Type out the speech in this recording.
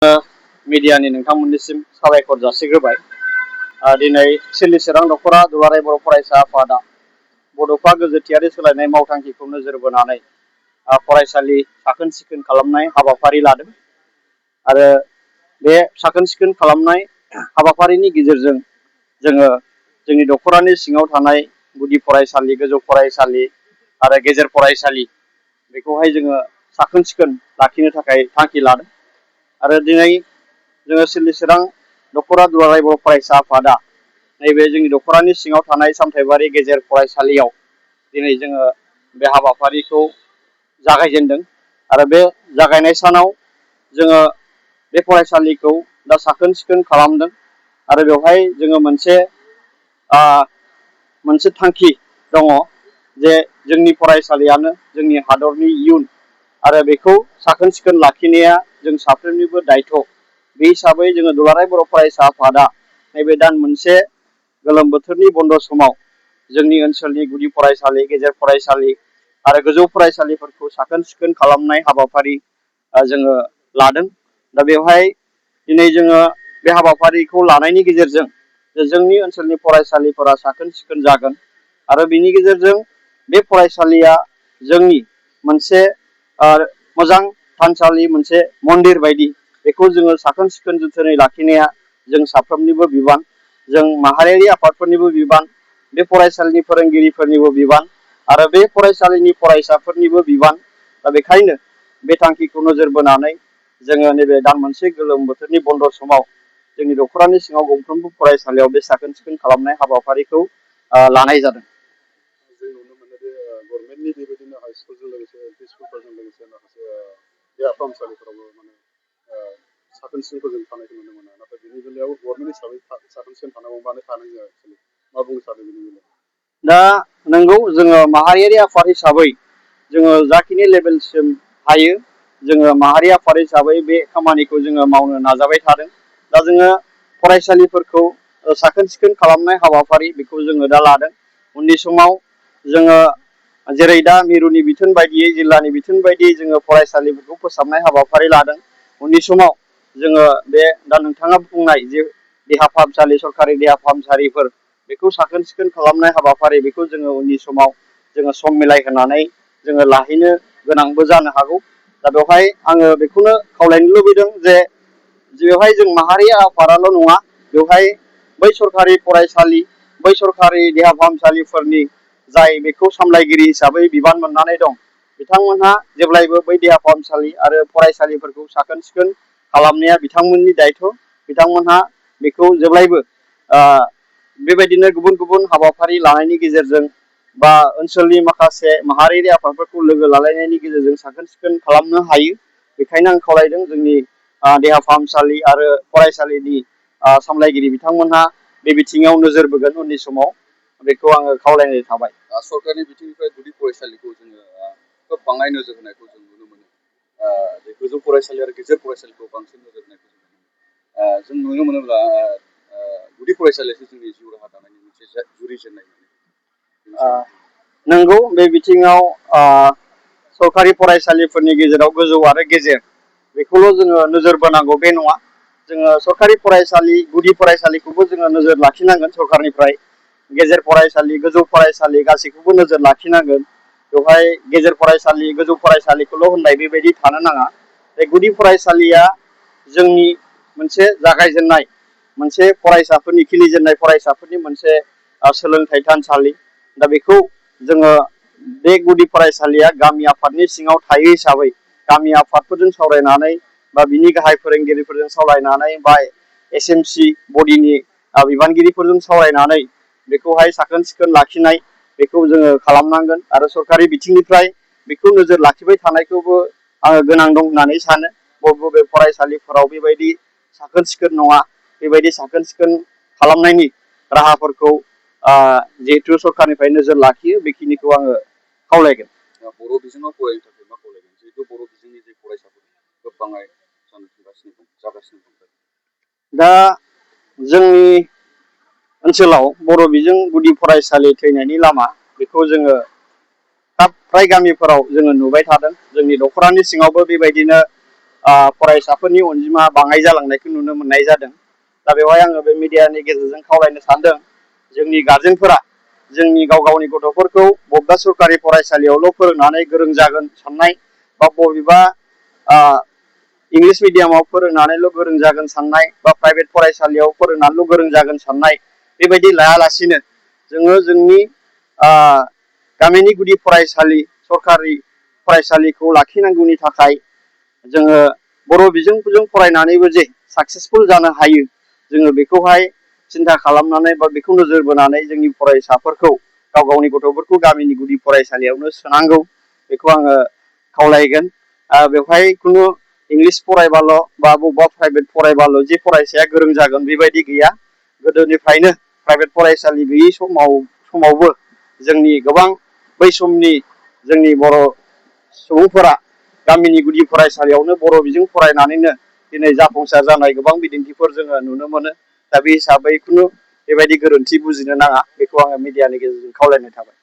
मिडियानि नोंथांमोननिसिम साबायखर जासिग्रोबाय। दिनै सिलि-चिरां दख'रा दुलाराय बर' फरायसा आफादा बड'फा गोजोथियारि सोलायनाय मावथांखिखौ नोजोर बोनानै फरायसालि साखोन-सिखोन खालामनाय हाबाफारि लादों आरो बे साखोन-सिखोन खालामनाय हाबाफारिनि गेजेरजों जोङो जोंनि दख'रानि सिङाव थानाय गुदि फरायसालि, गोजौ फरायसालि आरो गेजेर फरायसालि बेखौहाय जोङो साखोन-सिखोन लाखिनो थाखाय थांखि लादों। आरो दिनै जोङो सिलि-चिरां दख'रा दुलाराय बर' फरायसा आफादा नैबे जोंनि दख'रानि सिङाव थानाय सामथाइबारि गेजेर फरायसालियाव दिनै जोङो बे हाबाफारिखौ जागायजेनदों आरो बे जागायनाय सानाव जोङो बे फरायसालिखौ दा साखोन-सिखोन खालामदों आरो बेवहाय जोङो मोनसे थांखि दङ जे जोंनि फरायसालियानो जोंनि हादरनि इयुन आरो बेखौ साखोन-सिखोन लाखिनाया जों साफ्रोमनिबो दायथ'। बे हिसाबै जोङो दुलाराय बर' फरायसा आफादा नैबे दान मोनसे गोलोम बोथोरनि बन्द' समाव जोंनि ओनसोलनि गुदि फरायसालि, गेजेर फरायसालि आरो गोजौ फरायसालिफोरखौ साखोन-सिखोन खालामनाय हाबाफारि जोङो लादों। दा बेवहाय दिनै जोङो बे हाबाफारिखौ लानायनि गेजेरजों जोंनि ओनसोलनि फरायसालिफोरा साखोन-सिखोन जागोन आरो बिनि गेजेरजों बे फरायसालिया जोंनि मोनसे मोजां थानसालि, मोनसे मन्दिर बायदि बेखौ जोङो साखोन-सिखोन जोथोनै लाखिनाया जों साफ्रोमनिबो बिबान, जों माहारियारि आफादफोरनिबो बिबान, बे फरायसालिनि फोरोंगिरिफोरनिबो बिबान आरो बे फरायसालिनि फरायसाफोरनिबो बिबान। दा बेखायनो बे थांखिखौ नोजोर बोनानै जोङो नैबे दान मोनसे गोलोम बोथोरनि बन्द' समाव जोंनि दख'रानि सिङाव गंफ्रोमबो फरायसालियाव बे साखोन-सिखोन खालामनाय हाबाफारिखौ लानाय जादों। जों नुनो मोनो जे गभर्नमेन्टनि बेबायदिनो हाइ स्कुलजों लोगोसे एल.पि. स्कुलफोरजों लोगोसे माखासे देहा फाहामसालिफोरावबो साखोन-सिखोनखौ जों थानायखौ नुनो मोनो। नाथाय बेनि बेलायाव गभर्नमेन्ट हिसाबै साखोन-सिखोन थानांगौ मानो थानो जोङो मा बुंनो सानो बेनि बेलायाव? दा नंगौ, जोङो माहारियारि आफाद हिसाबै जोङो जाखिनि लेभेलसिम हायो जोङो माहारि आफाद हिसाबै बे खामानिखौ जोङो मावनो नाजाबाय थादों। दा जोङो फरायसालिफोरखौ साखोन-सिखोन खालामनाय हाबाफारि बेखौ जोङो दा लादों। उननि समाव जोङो जेरै दा मिरुनि बिथोन बायदियै, जिल्लानि बिथोन बायदियै जोङो फरायसालिफोरखौ फोसाबनाय हाबाफारि लादों। उननि समाव जोङो बे दा नोंथाङा बुंनाय जे देहा फाहामसालि, सरकारि देहा फाहामसालिफोर बेखौ साखोन-सिखोन खालामनाय हाबाफारि बेखौ जोङो उननि समाव जोङो सम मिलायहोनानै जोङो लाहैनो गोनांबो जानो हागौ। दा बेवहाय आङो बेखौनो खावलायनो लुबैदों जे बेवहाय जों माहारि आफादाल' नङा, बेवहाय बै सरकारि फरायसालि, बै सरकारि देहा फाहामसालिफोरनि जाय बेखौ सामलायगिरि हिसाबै बिबान मोननानै दं बिथांमोनहा जेब्लायबो बै देहा फाहामसालि आरो फरायसालिफोरखौ साखोन-सिखोन खालामनाया बिथांमोननि दायथ'। बिथांमोनहा बेखौ जेब्लायबो बेबायदिनो गुबुन गुबुन हाबाफारि लानायनि गेजेरजों बा ओनसोलनि माखासे माहारियारि आफादफोरखौ लोगो लालायनायनि गेजेरजों साखोन-सिखोन खालामनो हायो। बेखायनो आं खावलायदों जोंनि देहा फाहामसालि आरो फरायसालिनि सामलायगिरि बिथांमोनहा बे बिथिङाव नोजोर बोगोन उननि समाव, बेखौ आङो खावलायनाय थाबाय। सरकारनि बिथिंनिफ्राय गुदि फरायसालिखौ जोङो खोब बाङाय नोजोर होनायखौ जों नुनो मोनो। गोजौ फरायसालि आरो गेजेर फरायसालिखौ बांसिन नोजोर होनायखौ जों नुनो मोनोब्ला गुदि फरायसालियासो जोंनि जिउ राहा दानायनि मोनसे जुरिजेननाय। नंगौ, बे बिथिङाव सरकारि फरायसालिफोरनि गेजेराव गोजौ आरो गेजेर बेखौल' जोङो नोजोर बोनांगौ बे नङा। जोङो सरकारि फरायसालि, गुदि फरायसालिखौबो जोङो नोजोर लाखिनांगोन सरकारनिफ्राय। गेजेर फरायसालि, गोजौ फरायसालि गासैखौबो नोजोर लाखिनांगोन। बेवहाय गेजेर फरायसालि, गोजौ फरायसालिखौल' होननाय बेबायदि थानो नाङा। बे गुदि फरायसालिया जोंनि मोनसे जागायजेननाय, मोनसे फरायसाफोरनि खिलिजेननाय फरायसाफोरनि मोनसे सोलोंथाइ थानसालि। दा बेखौ जोङो बे गुदि फरायसालिया गामि आफादनि सिङाव थायो हिसाबै गामि आफादफोरजों सावरायनानै बा बिनि गाहाय फोरोंगिरिफोरजों सावरायनानै बा SMC बडिनि बिबानगिरिफोरजों सावरायनानै बेखौहाय साखोन-सिखोन लाखिनाय बेखौ जोङो खालामनांगोन आरो सरकारि बिथिंनिफ्राय बेखौ नोजोर लाखिबाय थानायखौबो आङो गोनां दं होननानै सानो। बबे फरायसालिफोराव बेबायदि साखोन-सिखोन नङा, बेबायदि साखोन-सिखोन खालामनायनि राहाफोरखौ जिहेथु सरकारनिफ्राय नोजोर लाखियो, बेखिनिखौ आङो खावलायगोन। बर' बिजोङाव फरायनो थाखाय मा खावलायगोन? जिहेतु बर' बिजोंनि जे फरायसाफोर खोब बाङाय जागासिनो दं। दा जोंनि ओनसोलाव बर' बिजों गुदि फरायसालि थैनायनि लामा बेखौ जोङो फ्राय गामिफोराव जोङो नुबाय थादों। जोंनि दख'रानि सिङावबो बेबायदिनो फरायसाफोरनि अनजिमा बाङाय जालांनायखौ नुनो मोननाय जादों। दा बेवहाय आङो बे मिडियानि गेजेरजों खावलायनो सानदों जोंनि गारजेनफोरा जोंनि गाव गावनि गथ'फोरखौ बबेबा सरकारि फरायसालियावल' फोरोंनानै गोरों जागोन साननाय बा बबेबा इंलिश मिडियामाव फोरोंनानैल' गोरों जागोन साननाय बा प्राइभेट फरायसालियाव फोरोंनानैल' गोरों जागोन साननाय बेबायदि लायालासिनो जोङो जोंनि गामिनि गुदि फरायसालि सरकारि फरायसालिखौ लाखिनांगौनि थाखाय जोङो बर' बिजोंजों फरायनानैबो जे साक्सेसफुल जानो हायो जोङो बेखौहाय सिन्था खालामनानै बा बेखौ नोजोर बोनानै जोंनि फरायसाफोरखौ गाव गावनि गथ'फोरखौ गामिनि गुदि फरायसालियावनो सोनांगौ बेखौ आङो खावलायगोन। बेवहाय खुनु इंलिश फरायबाल' बा बबेबा प्राइभेट फरायबाल' जे फरायसाया गोरों जागोन बेबायदि गैया। गोदोनिफ्रायनो प्राइभेट फरायसालि गैयै समावबो जोंनि गोबां बै समनि जोंनि बर' सुबुंफोरा गामिनि गुदि फरायसालियावनो बर' बिजों फरायनानैनो दिनै जाफुंसार जानाय गोबां बिदिन्थिफोर जोङो नुनो मोनो। दा बे हिसाबै खुनु बेबायदि गोरोन्थि बुजिनो नाङा बेखौ आङो मिडियानि गेजेरजों खावलायनाय थाबाय।